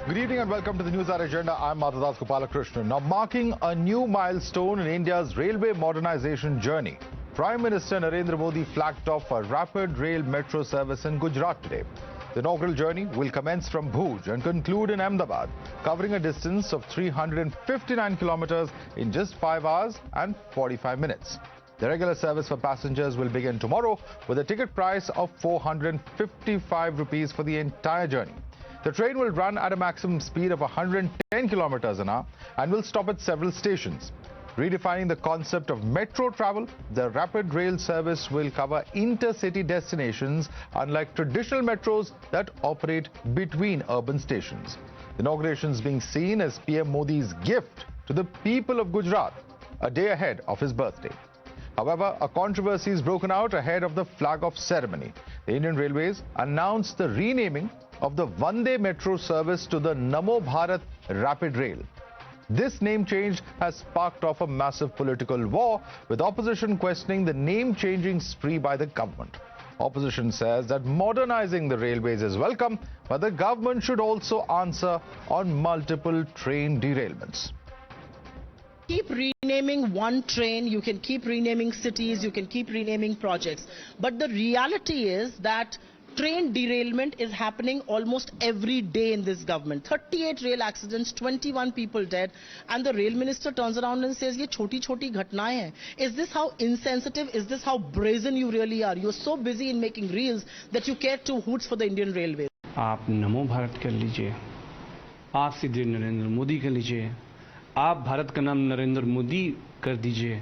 Good evening and welcome to the Newshour Agenda. I'm Madhavdas G. Now marking a new milestone in India's railway modernization journey, Prime Minister Narendra Modi flagged off a rapid rail metro service in Gujarat today. The inaugural journey will commence from Bhuj and conclude in Ahmedabad, covering a distance of 359 kilometers in just 5 hours and 45 minutes. The regular service for passengers will begin tomorrow with a ticket price of 455 rupees for the entire journey. The train will run at a maximum speed of 110 kilometers an hour and will stop at several stations. Redefining the concept of metro travel, the rapid rail service will cover intercity destinations, unlike traditional metros that operate between urban stations. The inauguration is being seen as PM Modi's gift to the people of Gujarat, a day ahead of his birthday. However, a controversy is broken out ahead of the flag-off ceremony. The Indian Railways announced the renaming of the Vande Metro service to the NaMo Bharat Rapid Rail. This name change has sparked off a massive political war, with opposition questioning the name-changing spree by the government. Opposition says that modernizing the railways is welcome, but the government should also answer on multiple train derailments. Keep renaming one train, you can keep renaming cities, you can keep renaming projects. But the reality is that train derailment is happening almost every day in this government. 38 rail accidents, 21 people dead, and the rail minister turns around and says, "Ye choti ghatnaएं hain." Is this how insensitive, is this how brazen you really are? You're so busy in making reels that you care two hoots for the Indian Railways. आप नमो भारत कर लीजिए, आप सीधे नरेंद्र मोदी कर लीजिए, आप भारत का नाम नरेंद्र मोदी कर दीजिए।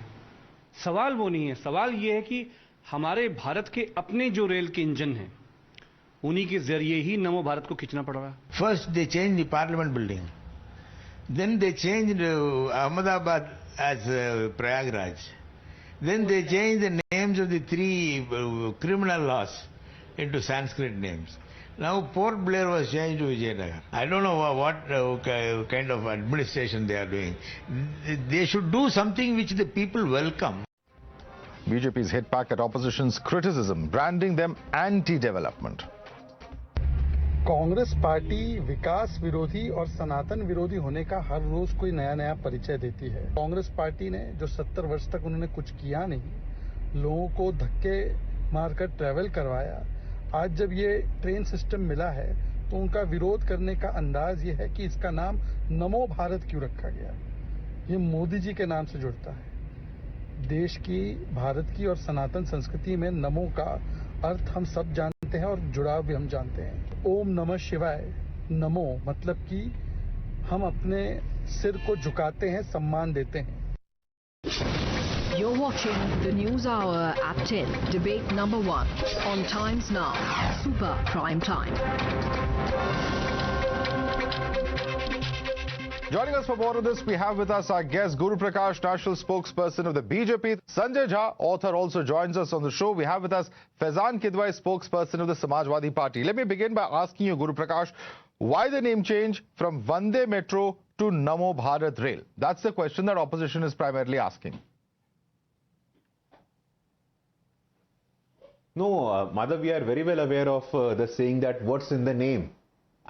सवाल वो नहीं है, सवाल ये है कि हमारे भारत के अपने जो रेल के इंजन हैं, उन्हीं के जरिए ही नमो भारत को खींचना पड़ रहा है। First they changed the parliament building, then they changed Ahmedabad as Prayagraj, then they changed the names of the three criminal laws into Sanskrit names. Now Port Blair was changed to Vijayanagar. I don't know what kind of administration they are doing. They should do something which the people welcome. BJP's hit back at opposition's criticism, branding them anti-development. Congress party विकास विरोधी और सनातन विरोधी होने का हर रोज कोई नया परिचय देती है। कांग्रेस पार्टी ने जो 70 वर्ष तक उन्होंने कुछ किया नहीं, लोगों को धक्के मारकर ट्रैवल करवाया, आज जब ये ट्रेन सिस्टम मिला है तो उनका विरोध करने का अंदाज ये है कि इसका नाम नमो भारत क्यों रखा गया। ये मोदी जी के नाम से जुड़ता है। देश की, भारत की और सनातन संस्कृति में नमो का अर्थ हम सब जानते हैं और जुड़ाव भी हम जानते हैं। ओम नमः शिवाय, नमो मतलब कि हम अपने सिर को झुकाते हैं, सम्मान देते हैं। You're watching the News Hour at 10, debate number 1 on Times Now, Super Prime Time. Joining us for more of this, we have with us our guest, Guru Prakash, national spokesperson of the BJP. Sanjay Jha, author, also joins us on the show. We have with us Faizan Kidwai, spokesperson of the Samajwadi Party. Let me begin by asking you, Guru Prakash, why the name change from Vande Metro to NaMo Bharat Rail? That's the question that opposition is primarily asking. No, Madhav, we are very well aware of the saying that what's in the name.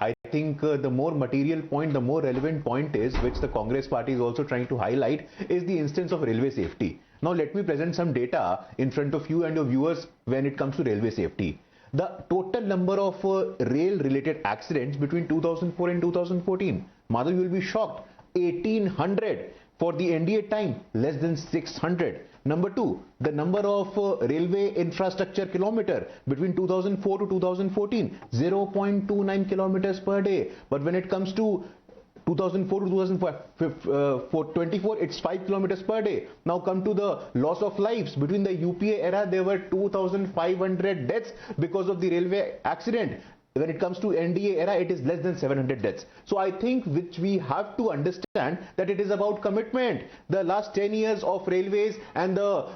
I think the more material point, the more relevant point is, which the Congress party is also trying to highlight, is the instance of railway safety. Now let me present some data in front of you and your viewers when it comes to railway safety. The total number of rail-related accidents between 2004 and 2014, Madhav, you will be shocked, 1800. For the NDA time, less than 600. Number 2, the number of railway infrastructure kilometer between 2004 to 2014, 0.29 kilometers per day. But when it comes to 2004 to 2024, it's 5 kilometers per day. Now come to the loss of lives. Between the UPA era, there were 2,500 deaths because of the railway accident. When it comes to NDA era, it is less than 700 deaths. So I think which we have to understand that it is about commitment. The last 10 years of railways and the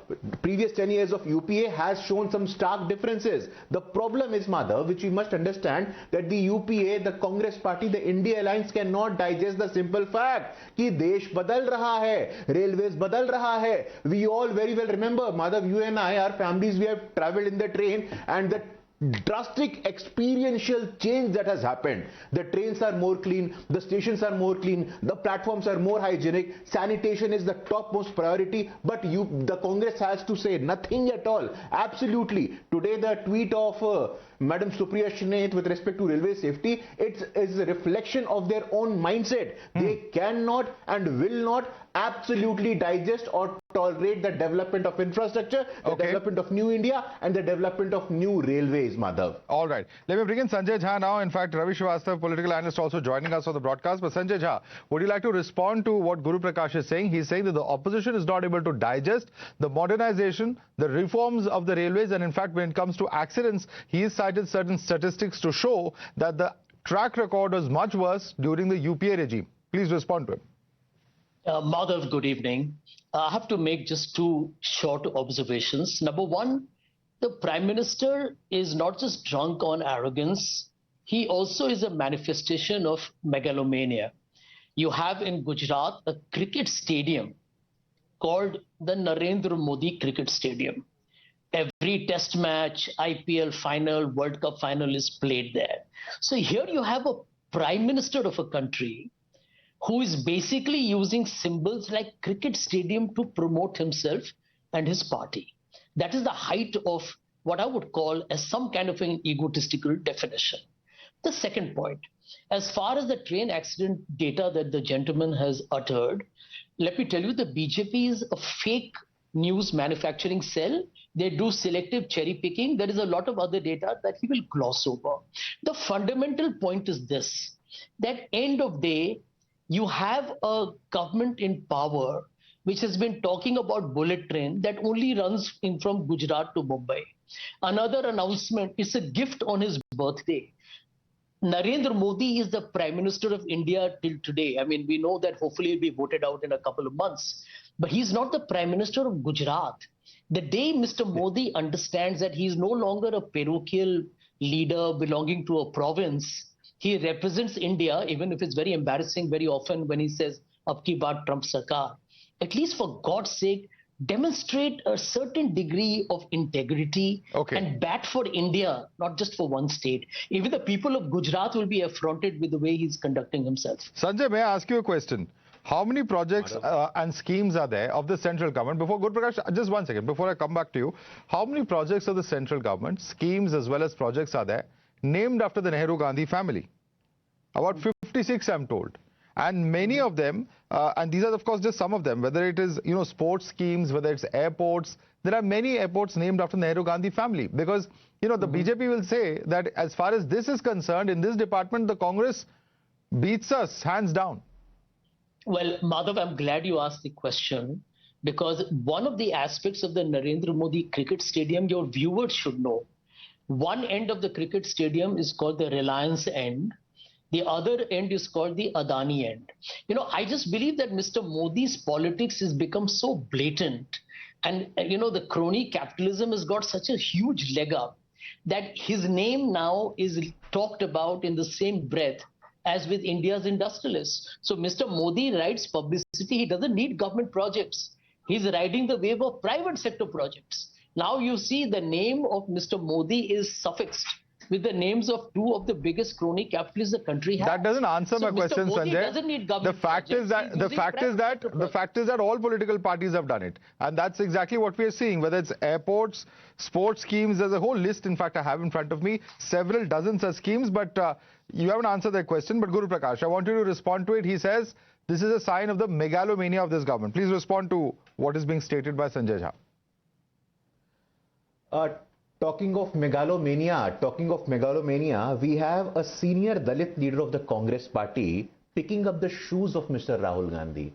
previous 10 years of UPA has shown some stark differences. The problem is, Madhav, which we must understand, that the UPA, the Congress party, the India alliance cannot digest the simple fact कि देश बदल रहा है, railways बदल रहा है. We all very well remember, Madhav, you and I, our families, we have traveled in the train, and the drastic experiential change that has happened. The trains are more clean, the stations are more clean, the platforms are more hygienic, sanitation is the topmost priority, but the Congress has to say nothing at all. Absolutely. Today the tweet of Madam Supriya Shinath with respect to railway safety, it is a reflection of their own mindset. They cannot and will not absolutely digest or tolerate the development of infrastructure, the development of new India and the development of new railways, Madhav. All right. Let me bring in Sanjay Jha now. In fact, Ravi Srivastava, political analyst, also joining us on the broadcast. But Sanjay Jha, would you like to respond to what Guru Prakash is saying? He's saying that the opposition is not able to digest the modernization, the reforms of the railways, and in fact, when it comes to accidents, he has cited certain statistics to show that the track record was much worse during the UPA regime. Please respond to him. Madhav, good evening. I have to make just two short observations. Number one, the Prime Minister is not just drunk on arrogance, he also is a manifestation of megalomania. You have in Gujarat a cricket stadium called the Narendra Modi Cricket Stadium. Every test match, IPL final, World Cup final is played there. So here you have a Prime Minister of a country who is basically using symbols like cricket stadium to promote himself and his party. That is the height of what I would call as some kind of an egotistical definition. The second point, as far as the train accident data that the gentleman has uttered, let me tell you, the BJP is a fake news manufacturing cell. They do selective cherry picking. There is a lot of other data that he will gloss over. The fundamental point is this, that end of day, you have a government in power which has been talking about bullet train that only runs in from Gujarat to Mumbai. Another announcement is a gift on his birthday. Narendra Modi is the Prime Minister of India till today. I mean, we know that hopefully he'll be voted out in a couple of months. But he's not the Prime Minister of Gujarat. The day Mr. Modi understands that he's no longer a parochial leader belonging to a province, he represents India, even if it's very embarrassing very often when he says, "Ab ki baat Trump sarkar." At least for God's sake, demonstrate a certain degree of integrity and bat for India, not just for one state. Even the people of Gujarat will be affronted with the way he's conducting himself. Sanjay, may I ask you a question? How many projects and schemes are there of the central government? Before Guru Prakash, just 1 second, before I come back to you, how many projects of the central government, schemes as well as projects are there, named after the Nehru-Gandhi family? About 56, I'm told. And many of them, and these are of course just some of them, whether it is, sports schemes, whether it's airports, there are many airports named after the Nehru-Gandhi family. Because, the BJP will say that as far as this is concerned, in this department, the Congress beats us hands down. Well, Madhav, I'm glad you asked the question, because one of the aspects of the Narendra Modi Cricket Stadium, your viewers should know. One end of the cricket stadium is called the Reliance end. The other end is called the Adani end. I just believe that Mr. Modi's politics has become so blatant, and the crony capitalism has got such a huge leg up that his name now is talked about in the same breath as with India's industrialists. So Mr. Modi rides publicity. He doesn't need government projects. He's riding the wave of private sector projects. Now you see the name of Mr. Modi is suffixed with the names of two of the biggest crony capitalists the country has. That doesn't answer my question, Sanjay. Doesn't need government the fact is that all political parties have done it, and that's exactly what we are seeing. Whether it's airports, sports schemes, there's a whole list. In fact, I have in front of me several dozens of schemes, but you haven't answered that question. But Guru Prakash, I want you to respond to it. He says this is a sign of the megalomania of this government. Please respond to what is being stated by Sanjay Jha. Talking of megalomania, we have a senior Dalit leader of the Congress party picking up the shoes of Mr. Rahul Gandhi.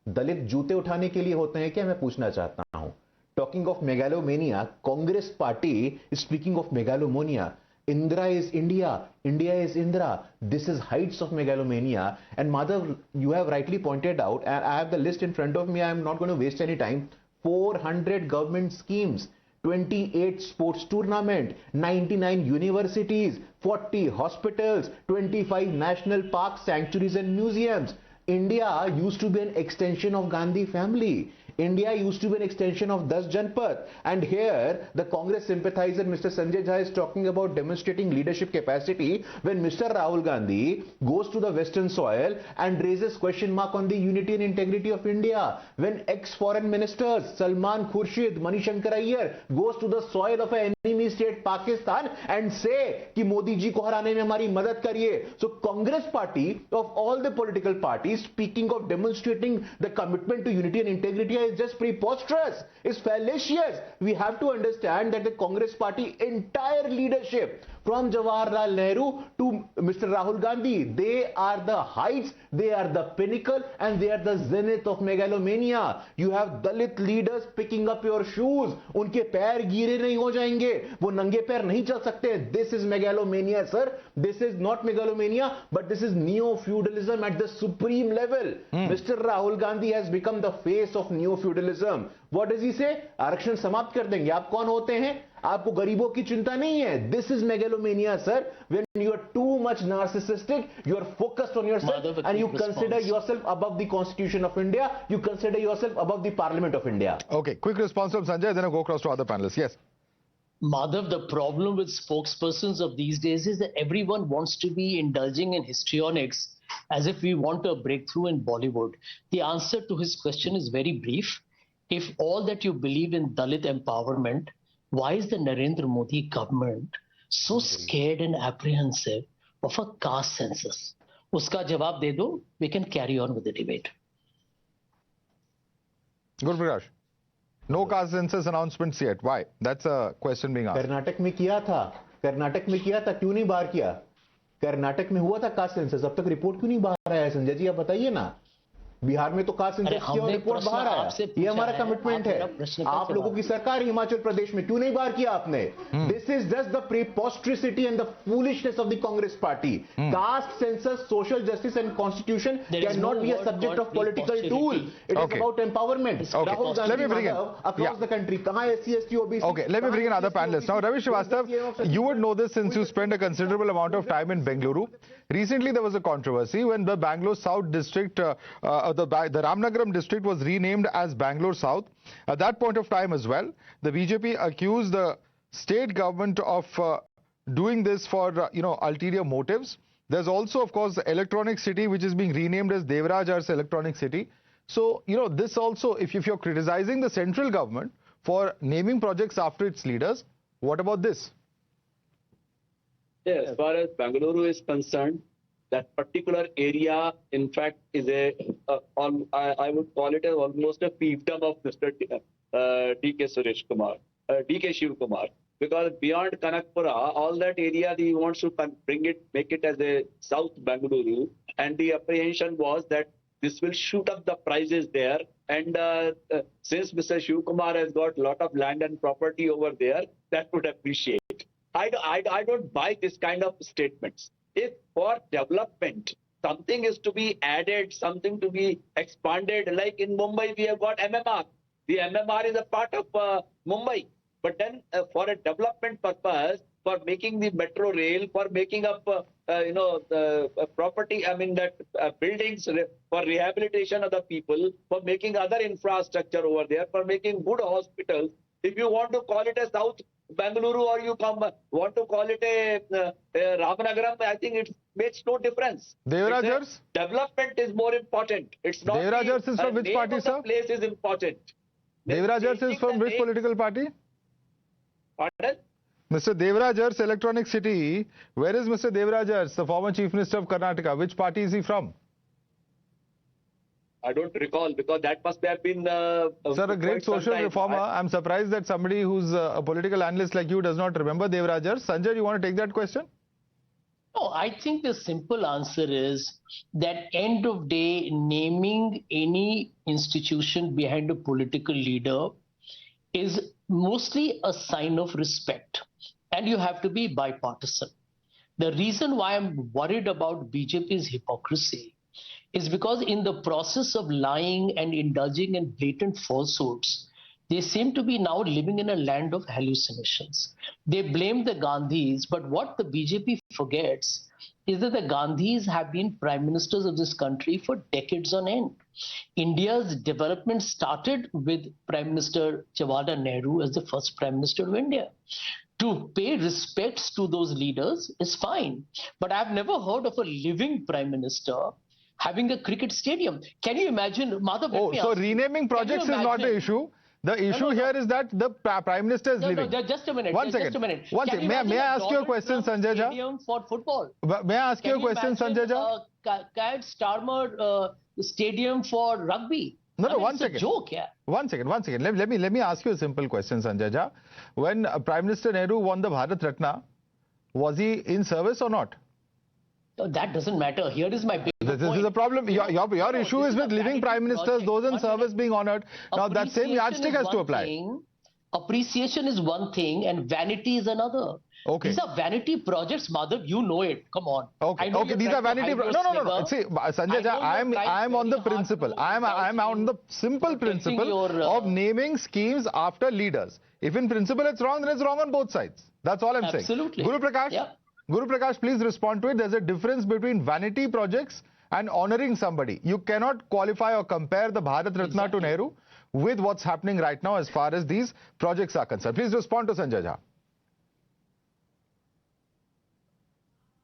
Dalit जूते उठाने के लिए होते हैं क्या, मैं पूछना चाहता हूं. Talking of megalomania, Congress party is speaking of megalomania. Indra is India, India is Indra. This is heights of megalomania. And Madhav, you have rightly pointed out, and I have the list in front of me, I am not going to waste any time. 400 government schemes, 28 sports tournament, 99 universities, 40 hospitals, 25 national parks, sanctuaries and museums. India used to be an extension of Gandhi family. India used to be an extension of 10 Janpath. And here, the Congress sympathizer, Mr. Sanjay Jha, is talking about demonstrating leadership capacity when Mr. Rahul Gandhi goes to the western soil and raises question mark on the unity and integrity of India. When ex-foreign ministers, Salman Khurshid, Manishankar Iyer, goes to the soil of an enemy state, Pakistan, and say कि मोदी जी को हराने में हमारी मदद करिए. So Congress party of all the political parties speaking of demonstrating the commitment to unity and integrity is just preposterous. It's fallacious. We have to understand that the Congress party entire leadership from Jawaharlal Nehru to Mr. Rahul Gandhi, they are the heights, they are the pinnacle, and they are the zenith of megalomania. You have Dalit leaders picking up your shoes. उनके पैर गीले नहीं हो जाएंगे, वो नंगे पैर नहीं चल सकते. This is megalomania, sir. This is not megalomania, but this is neo-feudalism at the supreme level. Mr. Rahul Gandhi has become the face of neo-feudalism. What does he say? आरक्षण समाप्त कर देंगे. आप कौन होते हैं? आपको गरीबों की चिंता नहीं है. This is megalomania, sir. When you are too much narcissistic, you are focused on yourself, and you consider yourself above the Constitution of India. You consider yourself above the Parliament of India. Okay, quick response from Sanjay, then I'll go across to other panelists. Yes. Madhav, the problem with spokespersons of these days is that everyone wants to be indulging in histrionics as if we want a breakthrough in Bollywood. The answer to his question is very brief. If all that you believe in Dalit empowerment, why is the Narendra Modi government so scared and apprehensive of a caste census? Uska jawab de do, we can carry on with the debate. Good, Prakash. No caste census announcements yet. Why? That's a question being asked. Karnataka में किया था. कर्नाटक में किया था, क्यों नहीं बाहर किया? कर्नाटक में हुआ था कास्ट सेंसस, अब तक रिपोर्ट क्यों नहीं बाहर आया? संजय जी आप बताइए ना. बिहार में तो कास्ट सेंसस किया और रिपोर्ट बाहर आया. ये हमारा कमिटमेंट है. आप लोगों की सरकार हिमाचल प्रदेश में क्यों नहीं बाहर किया आपने? This is just the preposterity and the foolishness of the Congress party. Caste census, social justice and constitution cannot be a subject of political tool. It is about empowerment. Rahul Gandhi across the country. कहाँ SC, ST, OBC? Okay, let me bring in other panelists. Now, Ravi Srivastav, you would know this since you spent a considerable amount of time in Bengaluru. Recently, there was a controversy when the Bangalore South district, the Ramnagaram district was renamed as Bangalore South. At that point of time as well, the BJP accused the state government of doing this for, ulterior motives. There's also, of course, the Electronic City, which is being renamed as Devraj's Electronic City. So, this also, if you're criticizing the central government for naming projects after its leaders, what about this? Yeah, as far as Bangalore is concerned, that particular area, in fact, is I would call it almost a fiefdom of Mr. D.K. Suresh Kumar, D.K. Shiv Kumar, because beyond Kanakpura, all that area he wants to make it as a South Bangalore, and the apprehension was that this will shoot up the prices there, and since Mr. Shiv Kumar has got a lot of land and property over there, that would appreciate. I don't buy this kind of statements. If for development, something is to be added, something to be expanded, like in Mumbai, we have got MMR. The MMR is a part of Mumbai. But then for a development purpose, for making the metro rail, for making up, the property, buildings for rehabilitation of the people, for making other infrastructure over there, for making good hospitals, if you want to call it a South Bangalore or you want to call it a Ramanagaram, I think it makes no difference. Devrajars? Development is more important. It's not Devrajars is from which party, sir? The place is important. Devrajars is from which political party? Pardon? Mr. Devrajars, Electronic City. Where is Mr. Devrajars, the former Chief Minister of Karnataka? Which party is he from? I don't recall, because that must have been... Sir, a great social reformer. I'm surprised that somebody who's a political analyst like you does not remember Devrajars. Sanjay, you want to take that question? No, I think the simple answer is that end of day, naming any institution behind a political leader is mostly a sign of respect, and you have to be bipartisan. The reason why I'm worried about BJP's hypocrisy is because in the process of lying and indulging in blatant falsehoods, they seem to be now living in a land of hallucinations. They blame the Gandhis, but what the BJP forgets is that the Gandhis have been prime ministers of this country for decades on end. India's development started with Prime Minister Jawaharlal Nehru as the first Prime Minister of India. To pay respects to those leaders is fine, but I've never heard of a living Prime Minister having a cricket stadium. Can you imagine, Madhav? Oh, so renaming projects is not the issue. The issue here is that the Prime Minister is living. No, just a minute. One second. Just a minute. One second. May I ask you a question, Sanjay Jha? Stadium for football. May I ask you a question, Sanjay Jha? Kyle Starmer stadium for rugby. No, one it's second. A joke, yeah. One second. Let me ask you a simple question, Sanjay Jha. When Prime Minister Nehru won the Bharat Ratna, was he in service or not? That doesn't matter. Here is my big point. This is a problem. Your issue is with living prime ministers, those in service being honored. Now that same yardstick has to apply. Appreciation is one thing and vanity is another. Okay. These are vanity projects, Madhav. You know it. Come on. Okay. Okay. These are vanity. No. See, Sanjay Jha, I am on the principle. I am on the simple principle of naming schemes after leaders. If in principle it's wrong, then it's wrong on both sides. That's all I'm saying. Absolutely. Guru Prakash. Yeah. Guru Prakash, please respond to it. There's a difference between vanity projects and honoring somebody. You cannot qualify or compare the Bharat Ratna to Nehru with what's happening right now as far as these projects are concerned. Please respond to Sanjay Jha.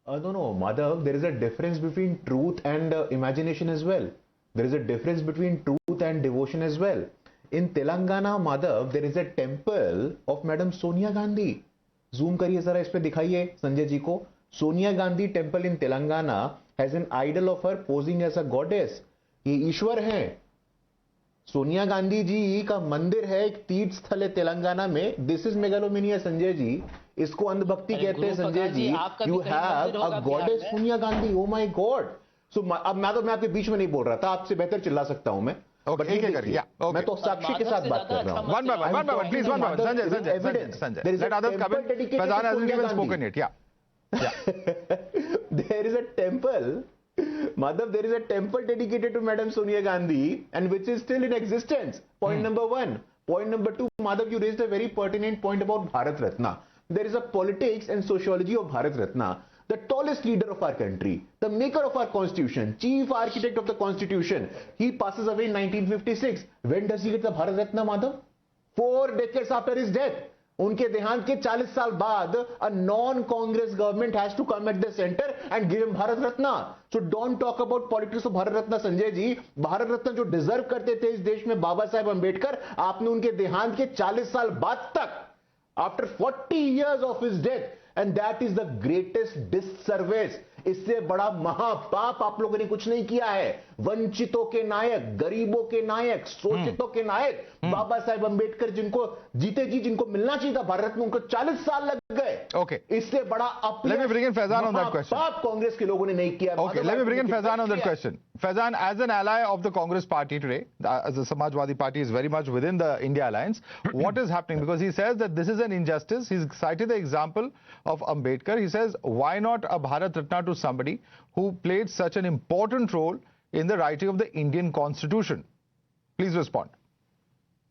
No, Madhav, there is a difference between truth and imagination as well. There is a difference between truth and devotion as well. In Telangana, Madhav, there is a temple of Madam Sonia Gandhi. Zoom करिए जरा इस पे दिखाइए संजय जी को. Sonia Gandhi temple in Telangana has an idol of her posing as a goddess. ये ईश्वर हैं. सोनिया गांधी जी का मंदिर है एक तीर्थ स्थल है तेलंगाना में. This is megalomania, Sanjay ji. इसको अंधभक्ति कहते हैं Sanjay ji. You have a goddess Sonia Gandhi. Oh my God. So अब मैं आपके बीच में नहीं बोल रहा था. आपसे बेहतर चिल्ला सकता हूं मैं. मैं तो साक्षी के साथ बात कर रहा हूं. One by one, please, one by one. Sanjay. Let others come in. Faizan hasn't even spoken yet. Yeah. There is a temple, Madhav, there is a temple dedicated to Madam Sonia Gandhi and which is still in existence. Point number one. Point number two, Madhav, you raised a very pertinent point about Bharat Ratna. There is a politics and sociology of Bharat Ratna. The tallest leader of our country, the maker of our constitution, chief architect of the constitution, he passes away in 1956. When does he get the Bharat Ratna, Madhav? 4 decades after his death. उनके देहांत के 40 साल बाद a non-Congress government has to come at the center and give him Bharat Ratna. So don't talk about politics of Bharat Ratna, Sanjay ji. Bharat Ratna जो deserve करते थे इस देश में बाबा साहेब अंबेडकर, आपने उनके देहांत के 40 साल बाद तक, after 40 years of his death, and that is the greatest disservice. इससे बड़ा महापाप आप लोगों ने कुछ नहीं किया है. वंचितों के नायक, गरीबों के नायक, शोषितों के नायक बाबा साहेब अंबेडकर, जिनको जीते जी जिनको मिलना चाहिए था भारत में, उनको 40 साल लग गए. Okay. इससे बड़ा Let me bring in Faizan on that question. महापाप कांग्रेस के लोगों ने नहीं किया. Okay, let me bring in Faizan on that question. Faizan, as an ally of the Congress party today, as the Samajwadi party is very much within the India alliance, what is happening? Because he says that this is an injustice. He's cited the example of Ambedkar. He says, why not a Bharat Ratna to somebody who played such an important role in the writing of the Indian Constitution? Please respond.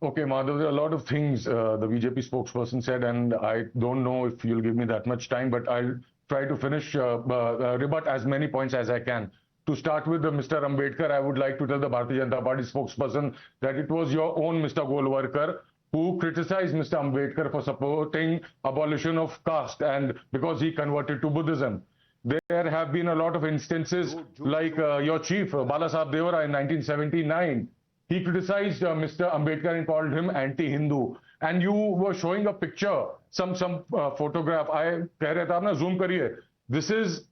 Okay, Madhav, there are a lot of things the BJP spokesperson said, and I don't know if you'll give me that much time, but I'll try to finish, rebut as many points as I can. To start with Mr. Ambedkar, I would like to tell the Bharatiya Janata Party spokesperson that it was your own Mr. Golwalkar who criticized Mr. Ambedkar for supporting abolition of caste and because he converted to Buddhism. There have been a lot of instances like your chief, Balasaheb Deora, in 1979. He criticized Mr. Ambedkar and called him anti-Hindu. And you were showing a picture, some photograph. I keh raha tha, apna zoom kariye. This is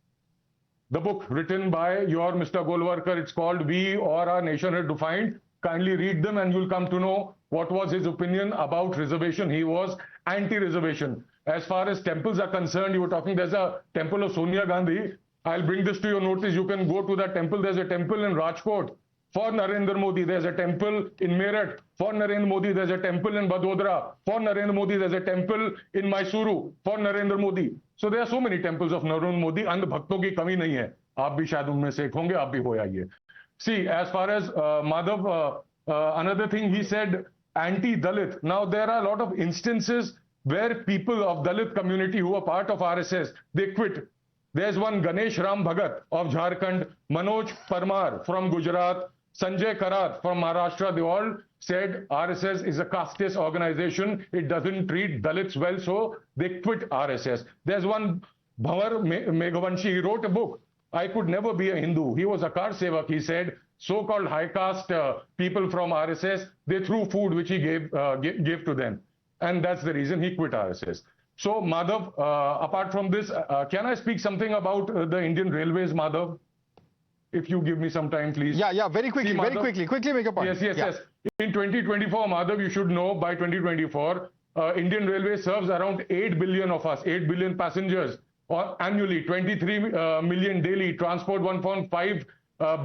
the book written by your Mr. Golwalkar. It's called We or Our Nation Had Defined. Kindly read them and you'll come to know what was his opinion about reservation. He was anti-reservation. As far as temples are concerned, you were talking, there's a temple of Sonia Gandhi. I'll bring this to your notice. You can go to that temple. There's a temple in Rajkot for Narendra Modi. There's a temple in Meerut for Narendra Modi. There's a temple in Vadodara for Narendra Modi. There's a temple in Mysuru for Narendra Modi. So there are so many temples of Narendra Modi. अंध भक्तों की कमी नहीं है. आप भी शायद उनमें से एक होंगे. आप भी हो आइए. See, as far as Madhav, another thing he said, anti-Dalit. Now there are a lot of instances where people of Dalit community who are part of RSS, they quit. There's one Ganesh Ram Bhagat of Jharkhand, Manoj Parmar from Gujarat, Sanjay Karat from Maharashtra. They all said RSS is a casteist organization. It doesn't treat Dalits well, so they quit RSS. There's one Bhavar Meghavanshi. He wrote a book, I Could Never Be a Hindu. He was a Kar Sevak. He said so-called high caste people from RSS, they threw food which he gave to them. And that's the reason he quit RSS. So Madhav, apart from this, can I speak something about the Indian Railways, Madhav? If you give me some time, please. Yeah, very quickly, See, Madhav, quickly make a point. Yes. In 2024, Madhav, you should know by 2024, Indian Railway serves around 8 billion of us, 8 billion passengers annually, 23 million daily, transport 1.5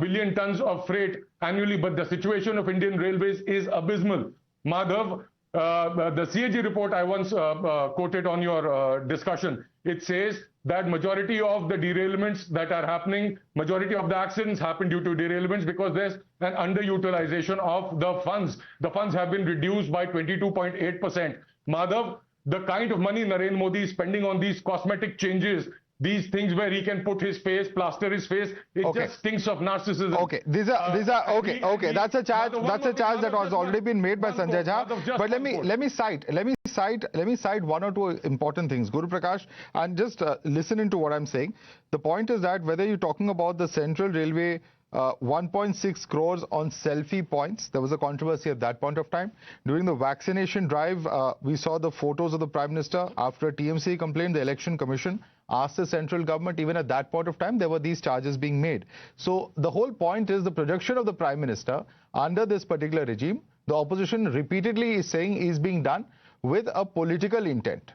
billion tons of freight annually. But the situation of Indian Railways is abysmal. Madhav, the CAG report I once quoted on your discussion, it says that majority of the derailments that are happening, majority of the accidents happen due to derailments because there's an underutilization of the funds. The funds have been reduced by 22.8%. Madhav, the kind of money Narendra Modi is spending on these cosmetic changes, these things where he can put his face, plaster his face, it just stinks of narcissism. Okay, these are okay. That's a charge that has already been made by Sanjay Jha. But let me cite one or two important things, Guru Prakash, and just listen into what I'm saying. The point is that whether you're talking about the Central Railway 1.6 crores on selfie points. There was a controversy at that point of time. During the vaccination drive, we saw the photos of the Prime Minister. After a TMC complaint, the Election Commission asked the central government, even at that point of time, there were these charges being made. So the whole point is the projection of the Prime Minister under this particular regime, the opposition repeatedly is saying is being done with a political intent.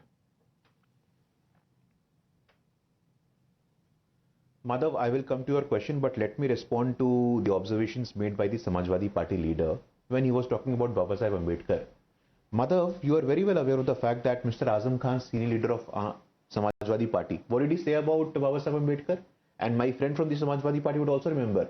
Madhav, I will come to your question, but let me respond to the observations made by the Samajwadi Party leader when he was talking about Baba Saheb Ambedkar. Madhav, you are very well aware of the fact that Mr. Azam Khan, senior leader of Samajwadi Party, what did he say about Baba Saheb Ambedkar? And my friend from the Samajwadi Party would also remember,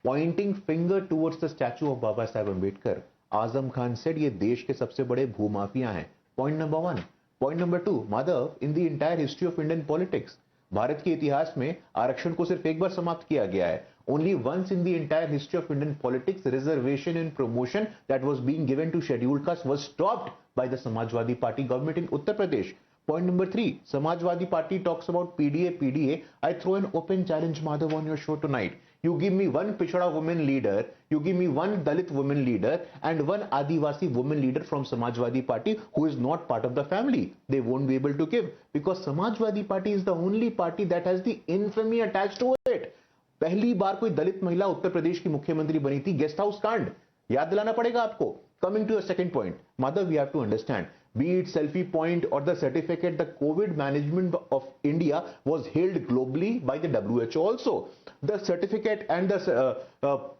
pointing finger towards the statue of Baba Saheb Ambedkar, Azam Khan said, "ये देश के सबसे बड़े भूमाफिया हैं." Point number one. Point number two, Madhav, in the entire history of Indian politics, Bharat के इतिहास में आरक्षण को सिर्फ एक बार समाप्त किया गया है. Only once in the entire history of Indian politics, reservation and promotion that was being given to scheduled castes was stopped by the Samajwadi Party government in Uttar Pradesh. Point number three, Samajwadi Party talks about PDA. I throw an open challenge, Madhav, on your show tonight. You give me one Pichhada woman leader, you give me one Dalit woman leader and one Adivasi woman leader from Samajwadi Party who is not part of the family. They won't be able to give because Samajwadi Party is the only party that has the infamy attached to it. पहली बार कोई दलित महिला उत्तर प्रदेश की मुख्यमंत्री बनी थी, guest house कांड, याद दिलाना पड़ेगा आपको. Coming to your second point, Madhav, we have to understand, be it selfie point or the certificate, the COVID management of India was hailed globally by the WHO also. The certificate and the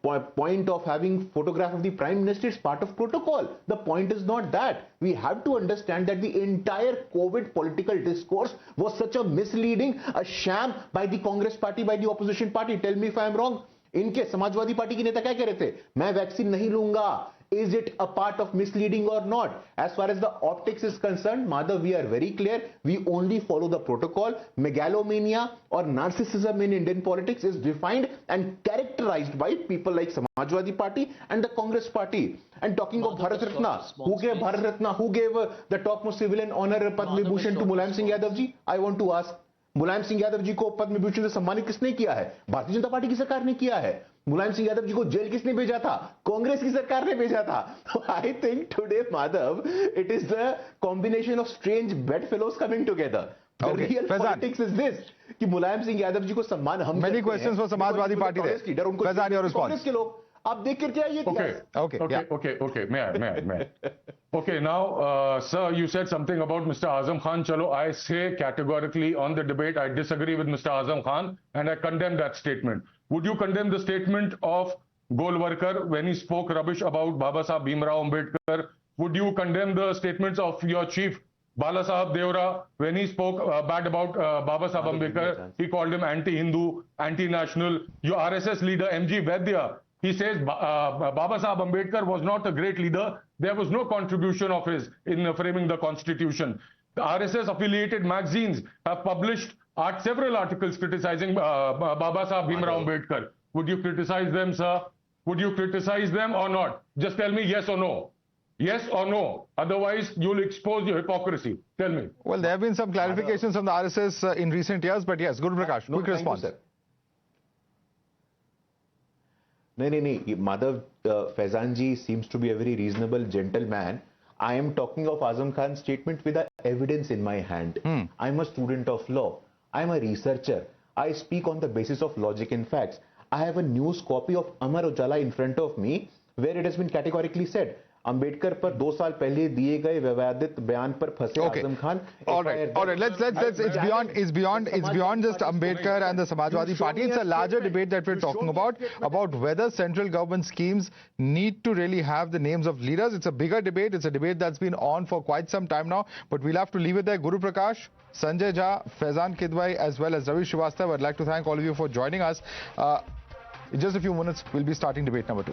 point of having photograph of the Prime Minister is part of protocol. The point is not that. We have to understand that the entire COVID political discourse was such a misleading, a sham by the Congress party, by the opposition party. Tell me if I am wrong. इनके Samajwadi party के नेता क्या कह रहे थे? मैं vaccine नहीं लूंगा. Is it a part of misleading or not? As far as the optics is concerned, Madhav, we are very clear. We only follow the protocol. Megalomania or narcissism in Indian politics is defined and characterized by people like Samajwadi Party and the Congress Party. And talking of Bharat Ratna, who gave Bharat Ratna? Who gave the topmost civilian honor Padma Vibhushan to Mulayam Singh Yadav ji? I want to ask. Mulayam Singh Yadav ji को पद्म विभूषण से सम्मानित किसने किया है? Bharatiya Janata party की सरकार ने किया है. मुलायम सिंह यादव जी को जेल किसने भेजा था? कांग्रेस की सरकार ने भेजा था. I think today, Madhav, it is the combination of strange bedfellows coming together. The real politics is this कि मुलायम सिंह यादव जी को सम्मान हम many questions for Samajwadi party there. Faizan, your response. Congress के लोग आप देख करके आइए. Okay. May I? Okay, now, sir, you said something about Mr. Azam Khan. Chalo, I say categorically on the debate, I disagree with Mr. Azam Khan and I condemn that statement. Would you condemn the statement of Golwarkar when he spoke rubbish about Baba Saheb Bhimrao Ambedkar? Would you condemn the statements of your chief Bala Saheb Deora when he spoke bad about Baba Saheb Ambedkar? He called him anti-Hindu, anti-national. Your RSS leader MG Vaidya, he says Baba Saheb Ambedkar was not a great leader. There was no contribution of his in framing the constitution. The RSS affiliated magazines have published several articles criticizing Baba Sahib Bhimrao Ambedkar. Would you criticize them, sir? Would you criticize them or not? Just tell me yes or no. Yes or no? Otherwise, you'll expose your hypocrisy. Tell me. Well, there have been some clarifications from the RSS in recent years, but yes, Guru Prakash, quick response. No. Madhav Faizan ji seems to be a very reasonable gentleman. I am talking of Azam Khan's statement with the evidence in my hand. I'm a student of law. I'm a researcher. I speak on the basis of logic and facts. I have a news copy of Amar Ujala in front of me where it has been categorically said, Ambedkar पर 2 साल पहले दिए गए विवादित बयान पर फंसे Azam Khan. All right. Let's. It's beyond just Ambedkar and the Samajwadi Party. It's a larger debate that we're talking about whether central government schemes need to really have the names of leaders. It's a bigger debate. It's a debate that's been on for quite some time now. But we'll have to leave it there. Guru Prakash, Sanjay Jha, Faizan Kidwai, as well as Ravi Srivastava. I'd like to thank all of you for joining us. In just a few minutes, we'll be starting debate number 2.